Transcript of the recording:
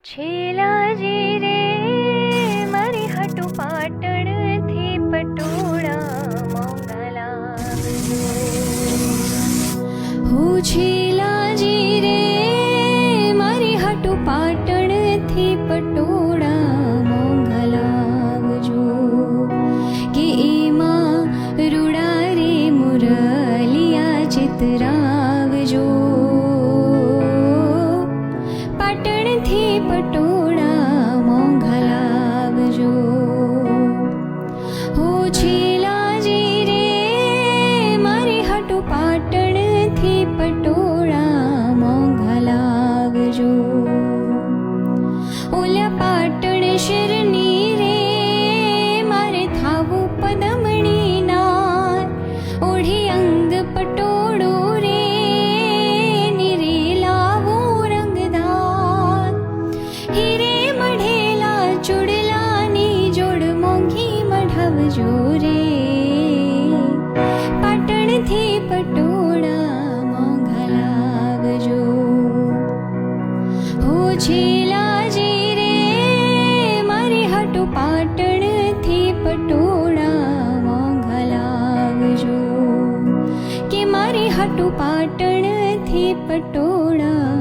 છેલાજી રે મારી હાટુ પાટણથી પટોળા મોંઘા લાવજો. હું છેલાજી રે મારી હાટુ પાટણથી પટોળા મોંઘા લાવજો. કે એમાં રૂડા રે મુરલિયા ચિતરાવજો. પાટણથી પટોળા મોંઘા લાવજો. હો છેલાજી રે મારી હાટુ પાટણથી પટોળા મોંઘા લાવજો. ઓલા પાટણ શિરની રે મારે થાવું પદમણી ના. ઓઢી અંગ પટોળો રે નીરે લાવો રંગદાર. હીરે મઢેલા ચૂડલાની જોડ મોંઘી મઢાવજો રે. પાટણથી પટોળા મોંઘા લાવજો. હો છેલાજી રે મારી હાટુ પાટણથી પટોળા મોંઘા લાવજો. કે મારી હાટુ પાટણથી પટોળા